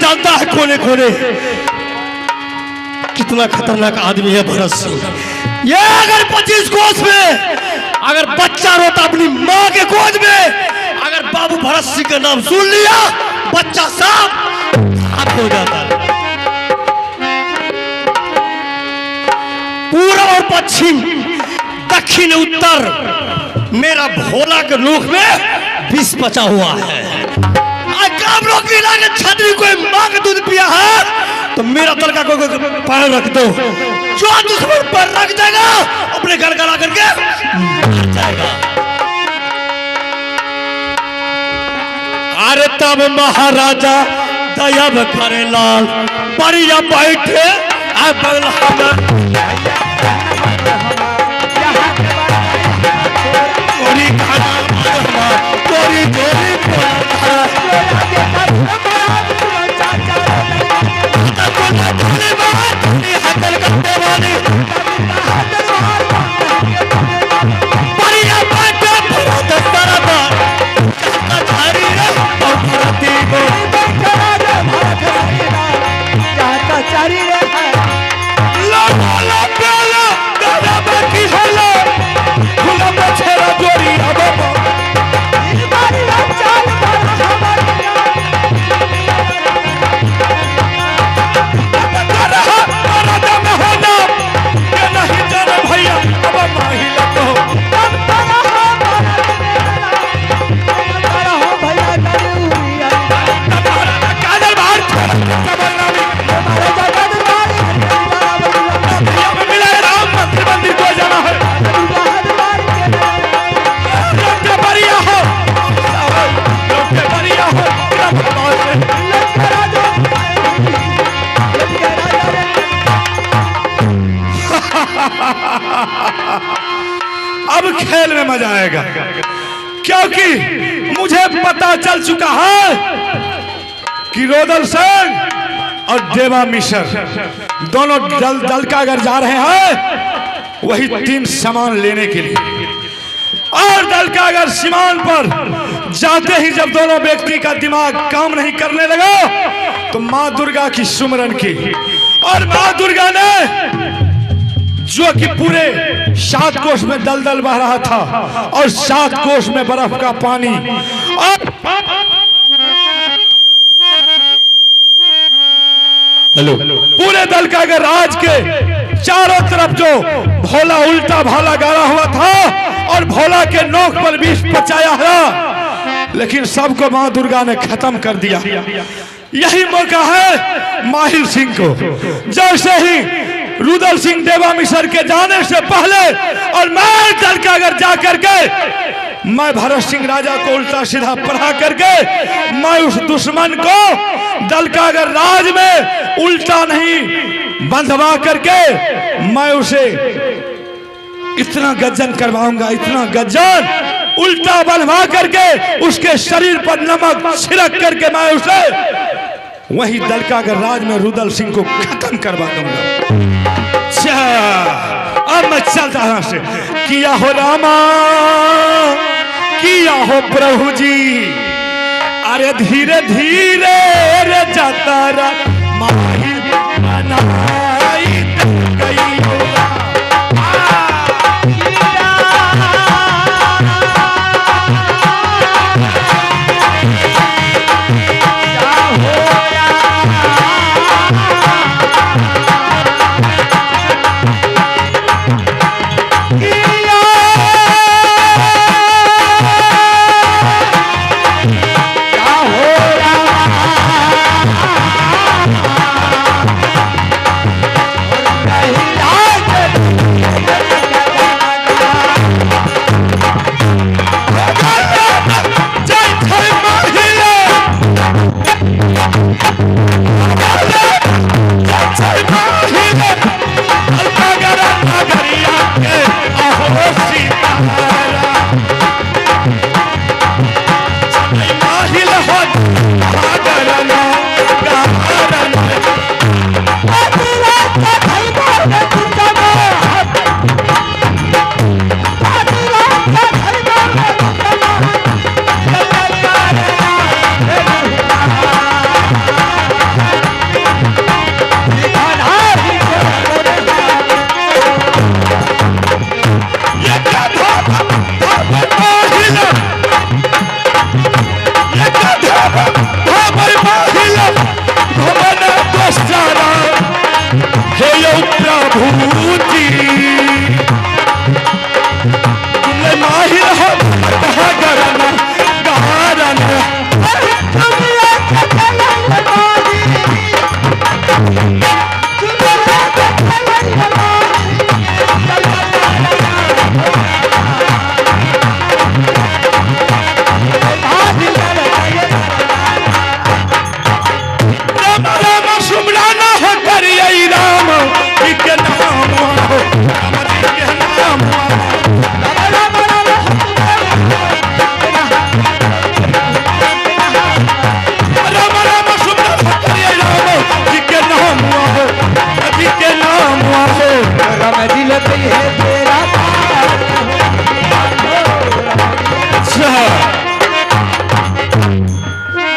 जानता है कोने कोने कितना खतरनाक आदमी है भरत सिंह। ये अगर 25 कोस में अगर बच्चा रोता अपनी माँ के गोद में, अगर बाबू भरत सिंह का नाम सुन लिया बच्चा साफ हो जाता है। पूर्व और पश्चिम दक्षिण उत्तर मेरा भोला के नोक में विष बचा हुआ है। काम लोग छतरी कोई मां का दूध पिया है तो मेरा तड़का को पैर रख दो, जो दुश्मन पर रख देगा अपने घर गला करके मर जाएगा। अरे तब महाराजा दयाब करे लाल बढ़िया बैठे अब खेल में मजा आएगा, क्योंकि मुझे पता चल चुका है कि रुदल सिंह और देवा मिश्र दोनों दल का अगर जा रहे हैं वही 3 सामान लेने के लिए, और दल का अगर सीमान पर जाते ही जब दोनों व्यक्ति का दिमाग काम नहीं करने लगा तो मां दुर्गा की सुमरन की, और मां दुर्गा ने जो कि पूरे 7 कोस में दलदल बह रहा था और 7 कोस में बर्फ का पानी, और पूरे दल का अगर राज के चारों तरफ जो भोला उल्टा भाला गाड़ा हुआ था और भोला के नोक पर विष बचाया है, लेकिन सबको मां दुर्गा ने खत्म कर दिया। यही मौका है माहिर सिंह को। जैसे ही रुदल सिंह देवा मिश्र के जाने से पहले और मैं दल का अगर जा करके मैं भरत सिंह राजा को उल्टा सीधा पढ़ा करके मैं उस दुश्मन को दल का अगर राज में उल्टा नहीं बंधवा करके मैं उसे इतना गज्जन करवाऊंगा, इतना गज्जन उल्टा बंधवा करके उसके शरीर पर नमक छिड़क करके मैं उसे वही दल का अगर राज में रुदल सिंह को खत्म करवा दूंगा। अब मैं चलता हूं से किया हो रामा किया हो प्रभु जी, अरे धीरे धीरे रे जाता रा माही बनाई गई बूटी तुमने माहिर हो कहा करना गारना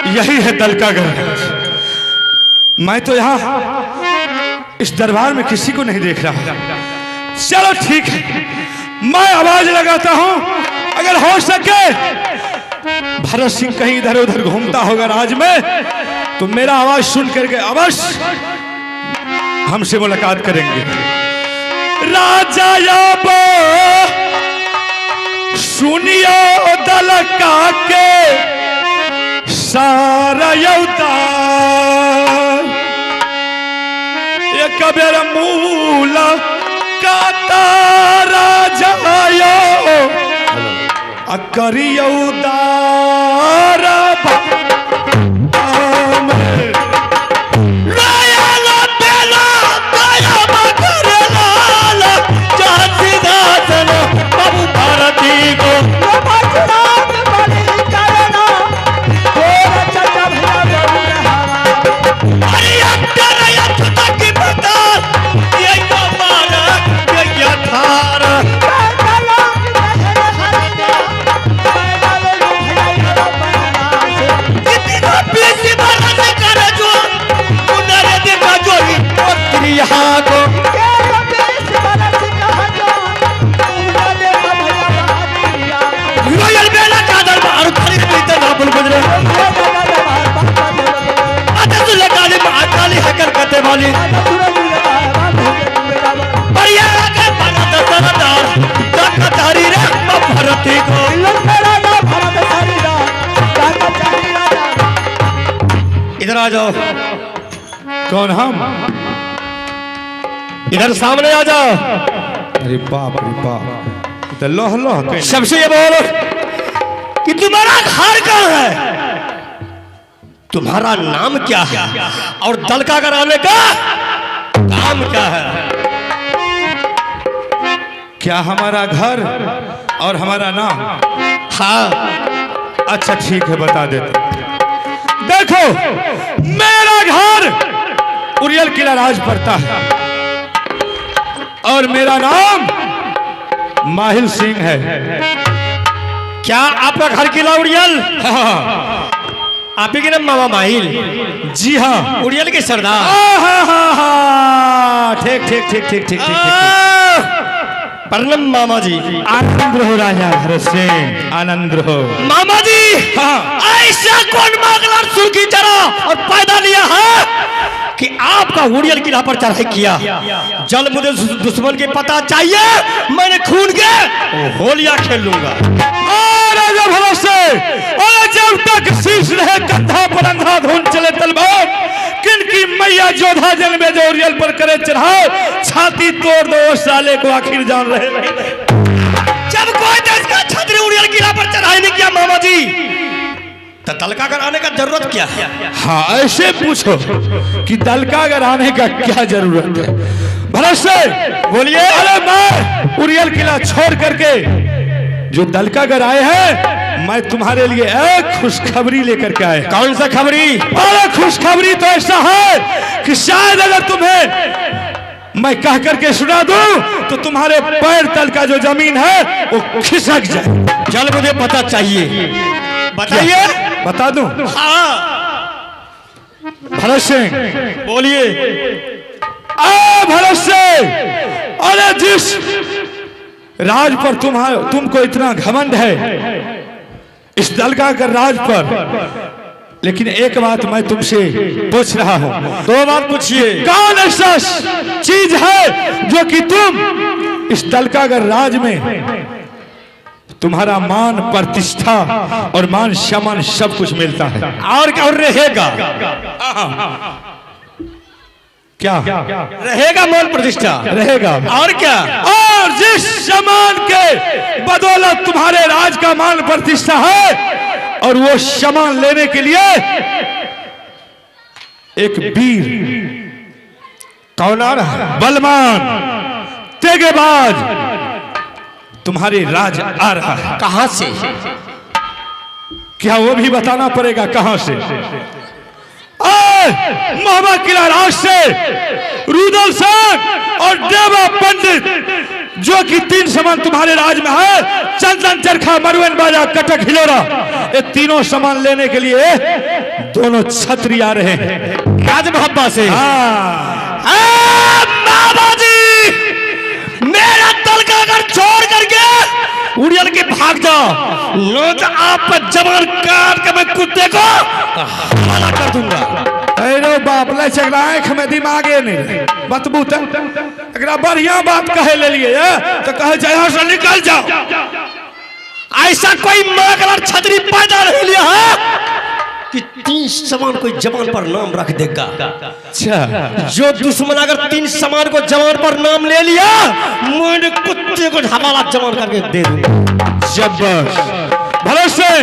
यही है दल का घर। मैं तो यहां इस दरबार में किसी को नहीं देख रहा। चलो ठीक है, मैं आवाज लगाता हूं, अगर हो सके भरत सिंह कहीं इधर उधर घूमता होगा राज में तो मेरा आवाज सुन करके अवश्य हमसे मुलाकात करेंगे। राजा याबो सुनियो दल का के सारा यौदार एक बेर मूल का तारा जायो अकरियो दार बाबू भारती को वाली इधर आ जाओ। कौन हम? इधर सामने आ जाओ। अरे बाप रे बाप, तो लोह लोह सबसे ये बोलो कि तुम्हारा घर कहाँ है, तुम्हारा नाम क्या है और दल का कराने का काम क्या है? क्या हमारा घर और हमारा नाम? हाँ अच्छा ठीक है बता देते। देखो मेरा घर उरियल किला राज पड़ता है और मेरा नाम माहिल सिंह है। क्या आपका घर किला उरियल? हाँ। आप ही के नाम मामा माहिल? जी हाँ, उड़ियल के सरदार। ठीक ठीक ठीक ठीक ठीक ठीक। प्रणाम मामा जी। आनंद रहो राजा भरत सिंह, आनंद रहो मामा जी। हाँ। ऐसा कौन मांगलार सुर्खी चढ़ा और पैदा लिया है कि आपका उड़ियल किला पर चढ़ाई किया? जल मुझे दुश्मन के पता चाहिए, मैंने खून के होलिया खेल लूंगा। राजा भरत सिंह, जब तक शीश रहे कंधा पर अंधाधुन चले तलवार, किनकी मैया जोधा जन्मे जो उरियल पर करे चढ़ाओ, छाती तोड़ दो साले को आखिर जान रहे। जब कोई देश का छतरी उरियल किला पर चढ़ाई नहीं किया मामा जी, तो दलकागर आने का जरूरत क्या है? हाँ ऐसे पूछो कि दलकागर आने का क्या जरूरत है? भरत सिंह बोलिए। अरे मैं उरियल किला छोड़ करके जो दलकागर आए हैं, मैं तुम्हारे लिए एक खुशखबरी लेकर के आए। कौन सा खबरी? अरे खुशखबरी तो ऐसा है कि शायद अगर तुम्हें मैं कह करके सुना दूं तो तुम्हारे पैर तल का जो जमीन है वो खिसक जाए। चल मुझे पता चाहिए, बताइए। बता दूं? हाँ। भरत सिंह बोलिए। भरत सिंह, अरे जिस राज पर तुमको इतना घमंड है, इस दलकागर राज पर, लेकिन एक बात मैं तुमसे पूछ रहा हूं। दो बात पूछिए। कौन ऐसा चीज है जो कि तुम इस दलकागर राज में तुम्हारा मान प्रतिष्ठा और मान सम्मान सब कुछ मिलता है? और क्या रहेगा? क्या रहेगा? मान प्रतिष्ठा रहेगा। और क्या? और जिस सम्मान के बदौलत तुम्हारे राज का मान प्रतिष्ठा है, और वो सम्मान लेने के लिए एक वीर, कौन आ रहा है? बलवान, तेगेबाज तुम्हारे राज आ रहा है। कहां से? क्या वो भी बताना पड़ेगा कहां से? महमा किला राज से रुदल सिंह और देवा पंडित, जो कि 3 समान तुम्हारे राज में है, चंदन चरखा मरुएन बाजा कटक हिलोरा, ये तीनों समान लेने के लिए दोनों छत्री आ रहे हैं राज मोहब्बा से। बाबा जी, मेरा दलकागर छोड़ करके उड़ियल के भाग जाओ, नो तो आप पर जबान काट के मैं कुत्ते को हवाला कर दूंगा। अरे बाप ले चगला आंख में दिमागे नहीं बतबू तक अगर बढ़िया बात कहे ले लिए तो कहे यहाँ से निकल जाओ। ऐसा कोई मगर छतरी पैदा नहीं लिया है कि 3 समान कोई जवान पर नाम रख देगा। अच्छा, जो दुश्मन अगर 3 समान को जवान पर नाम ले लिया, मैं कुत्ते को हवाला जवान करके दे दूंगा। जबरदस्त भरोसे।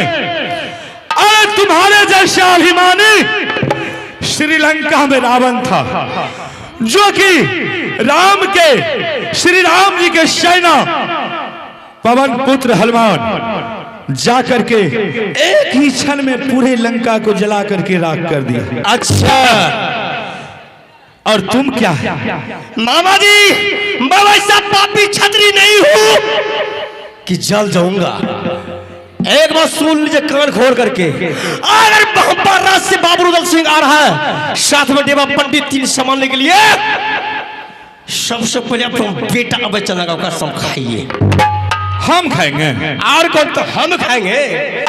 अरे तुम्हारे जैसा अभिमानी श्रीलंका में रावण था, जो कि राम के, श्री राम जी के सेना पवन पुत्र हनुमान जाकर के एक ही क्षण में पूरे लंका को जला करके राख कर दिया। अच्छा, और तुम क्या है? मामा जी, मैं वैसा पापी छतरी नहीं हूं कि जल जाऊंगा। एक बात सुन लीजिए कान खोल करके, अगर बहम्पर राज से बाबू रुदल सिंह आ रहा है, साथ में देवा पंडित 3 संभालने के लिए, सबसे पहले अपना बेटा बच्चा लगा कसम खाइए। हम खाएंगे? और कौन? तो हम खाएंगे।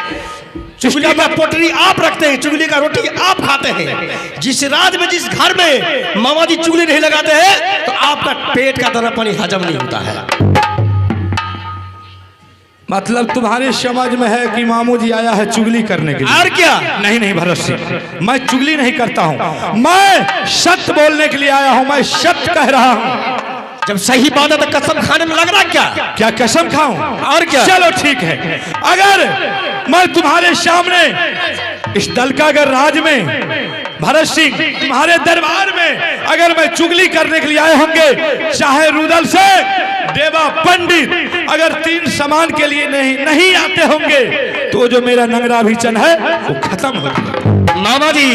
चुगली का पोटरी आप रखते हैं, चुगली का रोटी आप खाते हैं। जिस राज में, जिस घर में मामा जी चुगली नहीं लगाते हैं, तो आपका पेट का दाना पानी हजम नहीं होता है। मतलब तुम्हारे समझ में है कि मामू जी आया है चुगली करने के लिए? और क्या? नहीं नहीं भरोसे, मैं चुगली नहीं करता हूँ, मैं सत्य बोलने के लिए आया हूँ, मैं सत्य कह रहा हूँ। जब सही बात है तो कसम खाने में लग रहा क्या? क्या कसम खाऊं? और क्या? चलो ठीक है, अगर मैं तुम्हारे सामने इस दलकागर राज में भरत सिंह तुम्हारे दरबार में अगर मैं चुगली करने के लिए आए होंगे, चाहे रुदल से देवा पंडित अगर 3 समान के लिए नहीं आते होंगे, तो जो मेरा नंगरा भीचन है वो खत्म हो गया। मामा जी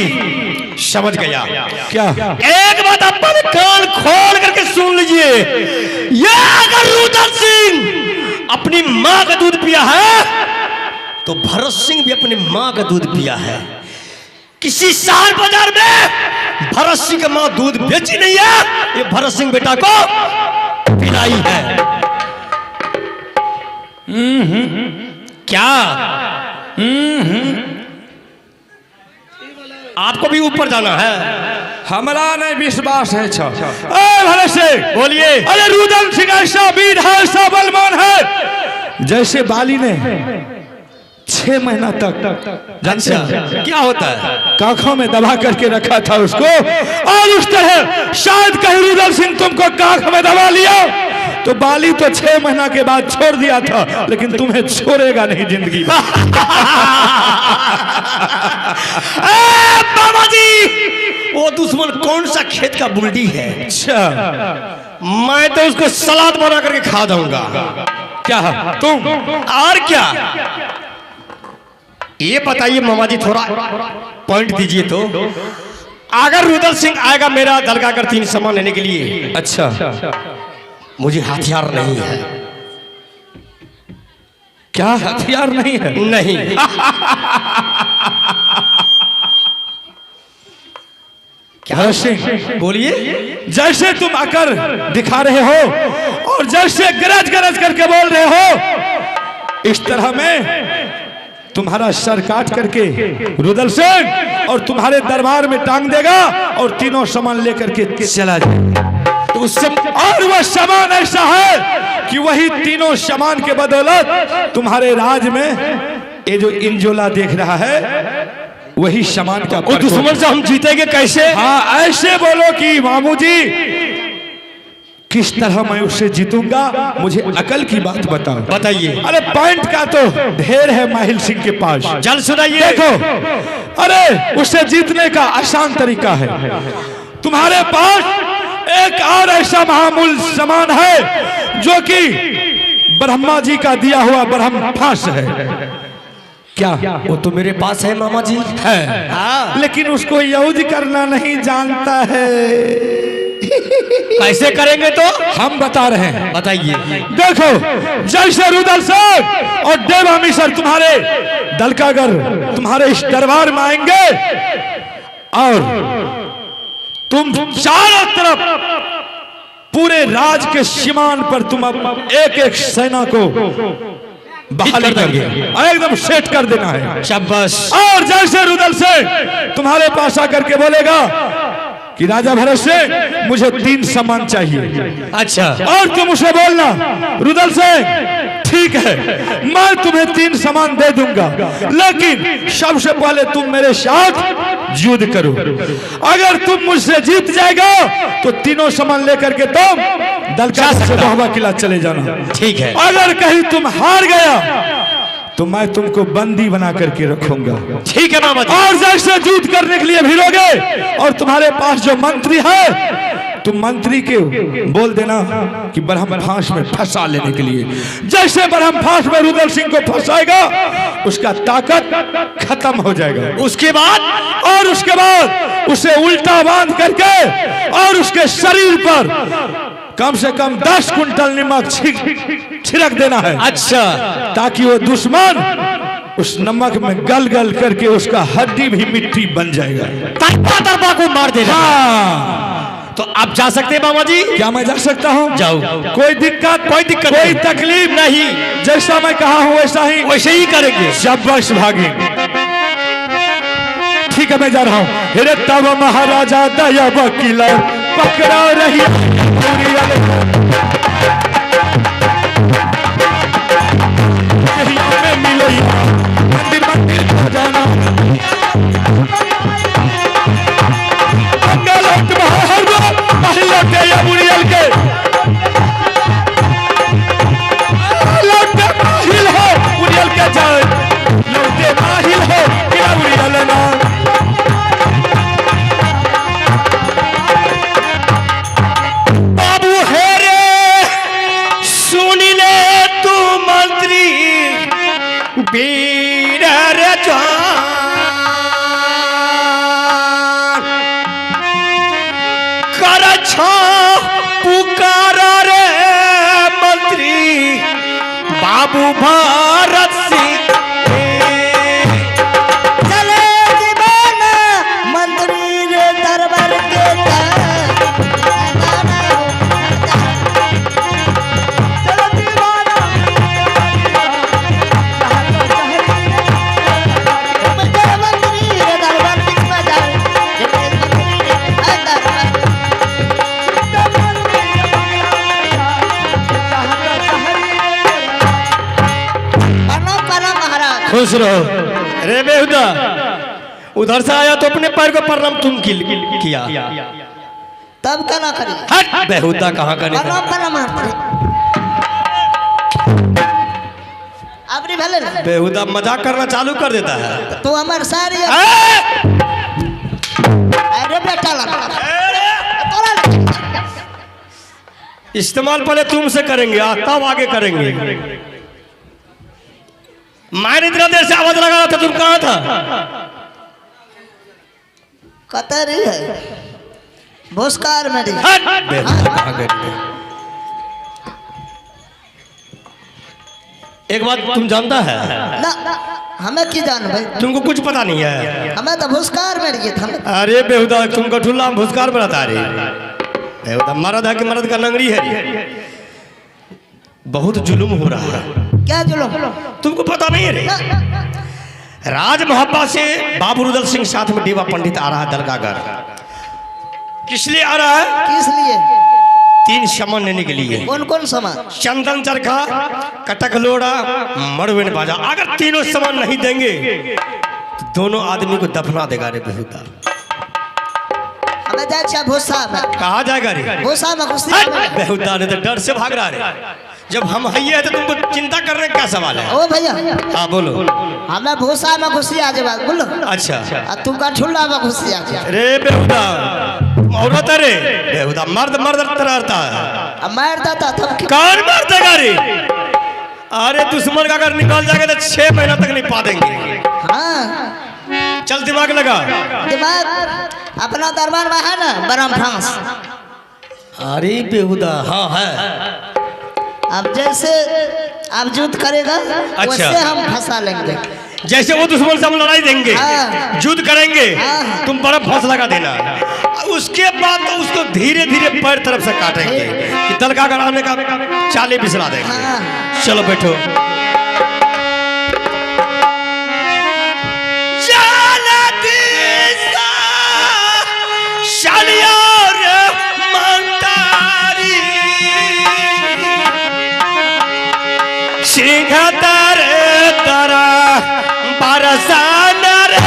समझ गया। क्या? एक बात अपन कान खोल करके सुन लीजिए, ये अगर रुदल सिंह अपनी माँ का दूध पिया है, तो भरत सिंह भी अपनी माँ का दूध पिया है। किसी शहर बाजार में भरत सिंह का माँ दूध बेची नहीं है, ये भरत सिंह बेटा को पिलाई है। क्या? आपको भी ऊपर जाना है? हमारा नहीं विश्वास है। भरत सिंह बोलिए। अरे रुदल सिंह ऐसा वीर है, ऐसा बलवान है, जैसे बाली ने 6 महीना तक अच्छा, क्या होता है? काखों में दबा करके रखा था उसको, और उस तरह शायद कहीं रुदल सिंह तुमको काख में दबा लिया, तो बाली तो 6 महीना के बाद छोड़ दिया था, लेकिन तुम्हें छोड़ेगा नहीं जिंदगी में। बाबा जी, वो दुश्मन कौन सा खेत का बुल्डी है? अच्छा, मैं तो उसको सलाद बना करके खा दूंगा। क्या तुम? और क्या? ये बताइए मामा जी, थोड़ा पॉइंट दीजिए तो। अगर रुदल सिंह आएगा मेरा दलकागर 3 सामान लेने के लिए, अच्छा, मुझे हथियार नहीं है। क्या हथियार नहीं है? नहीं। क्या सिंह बोलिए। जैसे तुम अकर दिखा रहे हो और जैसे गरज गरज करके बोल रहे हो, इस तरह में तुम्हारा सर काट करके रुदल सिंह और तुम्हारे दरबार में टांग देगा और तीनों सामान लेकर के चला जाएगा। तो उस और वह सामान ऐसा है कि वही तीनों सामान के बदौलत तुम्हारे राज में ये जो इंजोला देख रहा है वही सामान का उस दुश्मन से हम जीतेंगे कैसे? हाँ, ऐसे बोलो कि मामू जी किस तरह मैं उससे जीतूंगा, मुझे अकल की बात बताओ। बताइए। अरे पॉइंट का तो ढेर है माहिल सिंह के पास, जल सुनाइए। देखो, अरे उससे जीतने का आसान तरीका है। तुम्हारे पास एक और ऐसा महामूल सामान है जो कि ब्रह्मा जी का दिया हुआ ब्रह्मास्त्र है। क्या वो तो मेरे पास है मामा जी। है? हाँ। लेकिन उसको यूज करना नहीं जानता है। कैसे करेंगे तो हम बता रहे हैं, बताइए। देखो, जैसे रुदल सिंह और देवा मिसर तुम्हारे दल का अगर तुम्हारे इस दरबार में आएंगे और तुम चारों तरफ पूरे राज के सीमान पर तुम एक एक सेना को बहाली करके एकदम सेट कर देना है। शाबाश। और जैसे रुदल सिंह तुम्हारे पास आकर के बोलेगा कि राजा भरत सिंह मुझे 3 सामान चाहिए, अच्छा, और तुम उसे बोलना रुदल सिंह ठीक है मैं तुम्हें 3 सामान दे दूंगा, लेकिन सबसे पहले तुम मेरे साथ युद्ध करो। अगर तुम मुझसे जीत जाएगा तो तीनों सामान लेकर के तुम दलका से बहवा किला चले जाना। ठीक है। अगर कहीं तुम हार गया तो मैं तुमको बंदी बना करके रखूंगा। ठीक है मामा जी। और जैसे युद्ध करने के लिए भिड़ोगे और तुम्हारे पास जो मंत्री है तुम मंत्री के बोल देना कि ब्रह्म फांस में फंसा लेने के लिए। जैसे ब्रह्म फांस में रुदल सिंह को फंसाएगा उसका ताकत खत्म हो जाएगा। उसके बाद उसे उल्टा बांध करके और उसके शरीर पर कम से कम 10 कुंटल नमक छिड़क देना है। अच्छा, ताकि वो दुश्मन उस नमक में गल गल करके उसका हड्डी भी मिट्टी बन जाएगा। तरबा को मार देना। हाँ। तो आप जा सकते हैं मामा जी? क्या मैं जा सकता हूँ? जाओ। कोई दिक्कत कोई तकलीफ नहीं। जैसा मैं कहा हूँ वैसे ही करेंगे। शाबाश भागी। ठीक है मैं जा रहा हूँ। हेरे तब महाराजा दया वकील पकड़ा रही मंदिर मंदिर जाना लौटे या बुढ़ियल के लौटे माहिल हो बुढ़ियल के जाए लौटे माहिल हो क्या बुढ़ियल ना। बाबू है रे सुन ले तू मंत्री वीर रे जवान कर पुकार रे मंत्री बाबू भारत सिंह चले जीवन मंत्री रे दरबार के खुश रहो। रे बेहुदा उधर से आया तो अपने पैर को प्रणाम तुम किया, तब क्या ना करी। हट बेहुदा कहाँ का नहीं। अबरी भले ना बेहुदा मजाक करना चालू कर देता है। तू हमार सारी अरे बेटा इस्तेमाल पहले तुमसे करेंगे तब आगे करेंगे। मैंने इतना देर से आवाज लगा रहा था, तुम कहाँ था? कतरी है भूस्कार में दी। एक बात तुम जानता है ना हमें की जान भाई, तुमको कुछ पता नहीं है। हमें तो भूस्कार में रही था। अरे बेहुदा तुम गठुल्ला भूस्कार में रहता रे। बेहुदा मर्द है कि मर्द का नंगरी है। बहुत जुलुम हो रहा है। क्या जुलूम? तुमको पता नहीं है रे। राज मोहब्बा से बाबू रुदल सिंह साथ में देवा पंडित आ रहा है दलगागर। किस लिए आ रहा है? किस लिए? 3 सामान लेने के लिए। कौन कौन सामान? चंदन चरखा, कटक लोड़ा, मड़वेन बाजा। अगर तीनों सामान नहीं देंगे तो दोनों आदमी को दफना देगा रे बेहुदा। हमें जाए अच्छा भूसा में। कहा जाएगा रे? भूसा में घुस बेहुदा ने तो डर से भाग रहा रे। जब हम है तो तुमको चिंता करने का क्या सवाल है? ओ भैया, हाँ बोलो। हमें भूसा में घुसी आ जाए बोलो। अच्छा तुम का ठुल्ला में घुसी आ जाए। रे बेहुदा, औरत है रे बेहुदा, मर्द मर्द तरहता है। मारता था तब कौन मार देगा रे? अरे दुश्मन का अगर निकाल जाएगा तो 6 महीना तक नहीं पा देंगे। हाँ चल दिमाग लगा। दिमाग अपना दरबार में है ना बरम फ्रांस। अरे बेहुदा हाँ है। अब जैसे आप युद्ध करेगा वैसे हम फंसा लेंगे। जैसे वो दुश्मन से हम लड़ाई देंगे, हाँ। युद्ध करेंगे, हाँ। तुम बर्फ फंस लगा देना। उसके बाद तो उसको धीरे धीरे पैर तरफ से काटेंगे कि दल का आने का चाले बिसरा देंगे। हाँ। चलो बैठो। सिंघतर तरा बरसान रे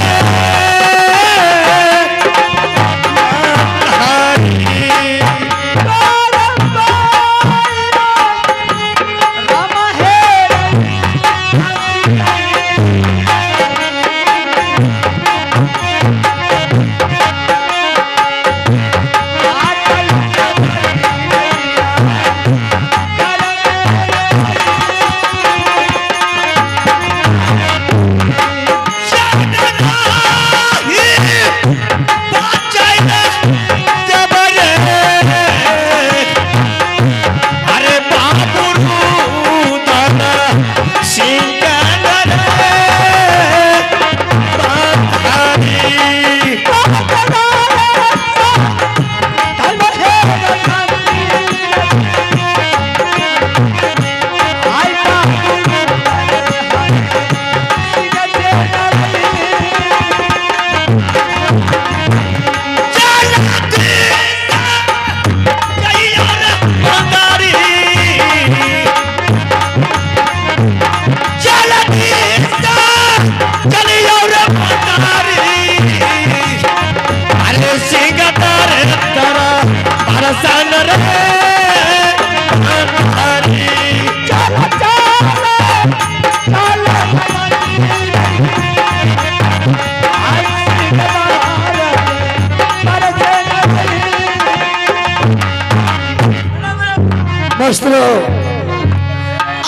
मास्टरों,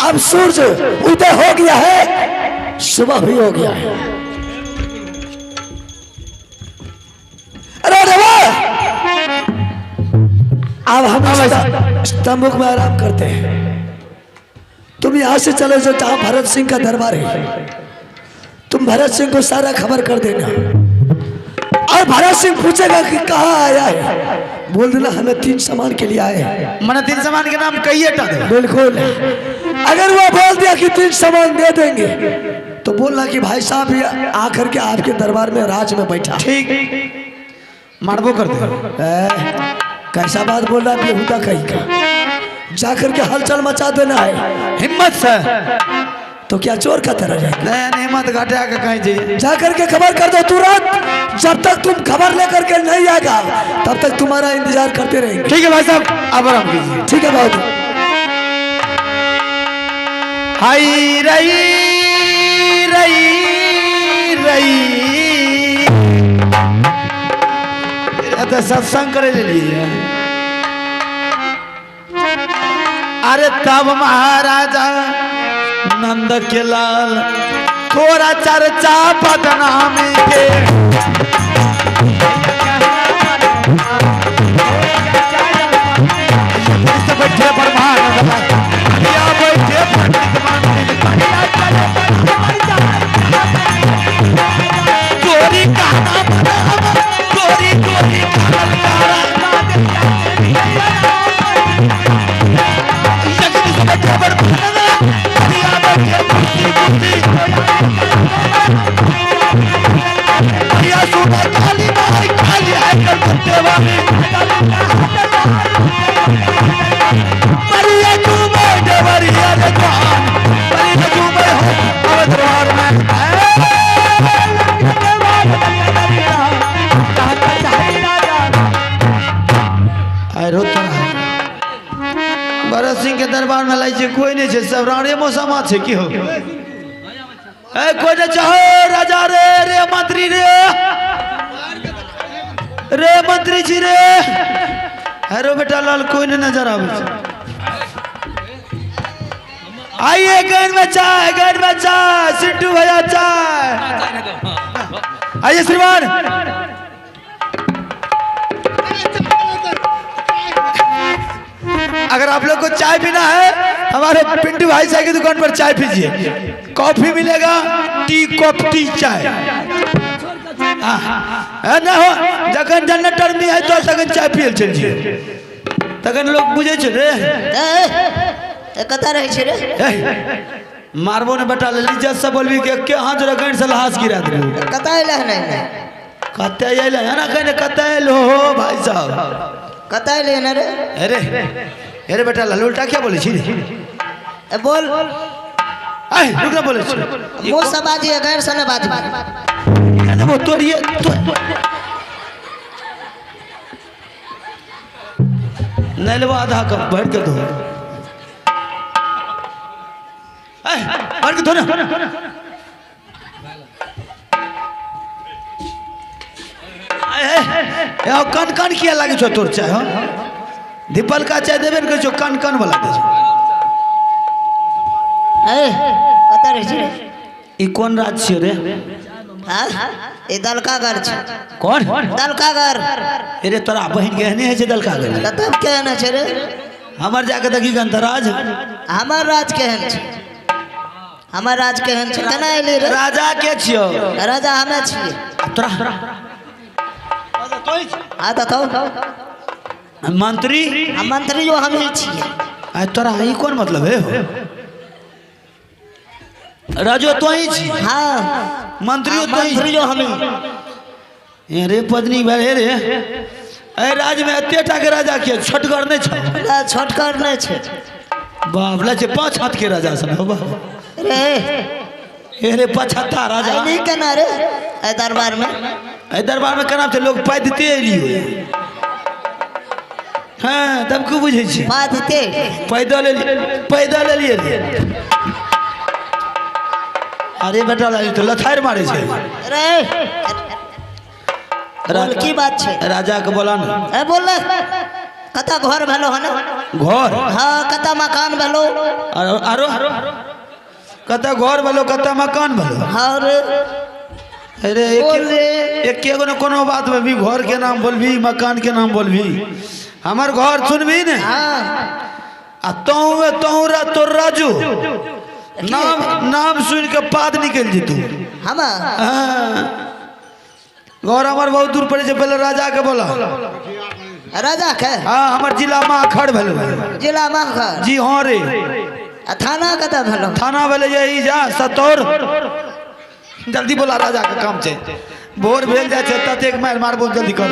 अब सूरज उदय हो गया है, सुबह भी हो गया है। अरे अब हम तंबू में आराम करते हैं। तुम यहां से चले जाओ जहां भरत सिंह का दरबार है। तुम भरत सिंह को सारा खबर कर देना और भरत सिंह पूछेगा कि कहाँ आया है, बोल देना हमें 3 सामान के लिए आए हैं। मैंने 3 सामान के नाम कहिए टा दे। बिल्कुल। अगर वो बोल दिया कि 3 सामान दे देंगे तो बोलना कि भाई साहब ये आकर के आपके दरबार में राज में बैठा। ठीक मारबो कर दे। कैसा बात बोल रहा है बेहुदा कहीं का? जाकर के हलचल मचा देना है हिम्मत से। तो क्या चोर का तरह जाएगा? हिम्मत घटा के कहीं जाइए। जाकर के खबर कर दो तुरंत। जब तक तुम खबर लेकर के नहीं आएगा तब तक तुम्हारा इंतजार करते रहेंगे। ठीक है भाई साहब, अब आराम कीजिए। ठीक है बहुत। हाय रई रई रई तो सत्संग करे ले लिए। अरे तब महाराजा नंद के लाल थोड़ा चर्चा बदनामी के बैठे परमानंद बैठे चोरी चोरी चोरी बैठे खबरिया रे जवान बड़ी न घूमे हो अब दरबार में रोता भरत सिंह के दरबार में लाई छे कोई नहीं छे सब राणे मौसमा छे की हो कोई नहीं चाहे राजा रे रे मंत्री रे मंत्री जी रे हेरो बेटा लाल कोई नहीं नजर आवे आइए गैन में चाय सिट्टू भैया चाय आइए श्रीमान अगर आप लोग को चाय पीना है हमारे पिंटू भाई साहब की दुकान पर चाय पीजिए कॉफी मिलेगा टी चाय ना हो जखन जनरेटर में है तो तखन चाय पियल चलिए तखन लोग बुझे छे रे कता रहे छे रे मारबो ने बेटा ले इज्जत से बोलबी के हाथ जोड़ा गण से लाश गिरा दे कता आइला नहीं कते आइला है ना कहने कते लो भाई साहब कता आइले ना रे अरे बेटा लाल उल्टा क्या बोले छी रे बोल आई रुक ना बोले छी मुंह से बाजी है गैर से न बाजी ना वो तोड़िए तो नहीं लो आधा कप बैठ के दो बैठ के दो ना कन कन किया लागे छो तोर चाय हाँ दीपल का चाय देवे न जो कन कन वाला दे कता रहे छे ई कौन राज छे रे हां ए दलकागर छे कौन दलकागर अरे तोरा बहन गहने है छे दलकागर तब केहन छे रे हमर जाके देखी गंधराज हमर राज केहन छे हमर राज केहन छे केना एले रे राजा के छियो राजा हमे छिए तोरा आ तो मंत्री मंत्री जो हम ही छिए आ तोरा ई कौन मतलब है हो राजो तो ही छी हां मंत्री तो ही मंत्री जो हम ही रे पत्नी भाई रे ए राज में एतेटा के राजा के छोटगर नहीं छ छोटकर नहीं छे बाबला जे पांच हाथ के राजा सन हो बाबा रे 75 राजा नहीं केना रे ए दरबार में केना थे लोग पाई देते एलियो हाँ तब को बुझे छी बादते पैदल एलिए अरे बेटा लाली तो लथार मारे छे रे बोल की बात छे राजा के बोला ना ए बोल कता घर भेलो हने घर हां कता मकान भेलो आरो कता घर भेलो कता मकान भेलो हां रे अरे एक एगो न कोनो बात में भी घर के नाम बोलबी मकान के नाम बोलबी हमार घर सुनबी ने हां आ तोरा तोर राजू नाम सुन के पाद निकल जी तू हम घर हमार बहुत दूर पड़े पहले राजा के बोला राजा के हाँ हमार जिला में अखड़ भेल जिला में जी हाँ रे थाना कता भेलो थाना भेले यही जा सतौर जल्दी बोला राजा के काम छे भोर भेल जाए ततेक मार मारबो जल्दी कर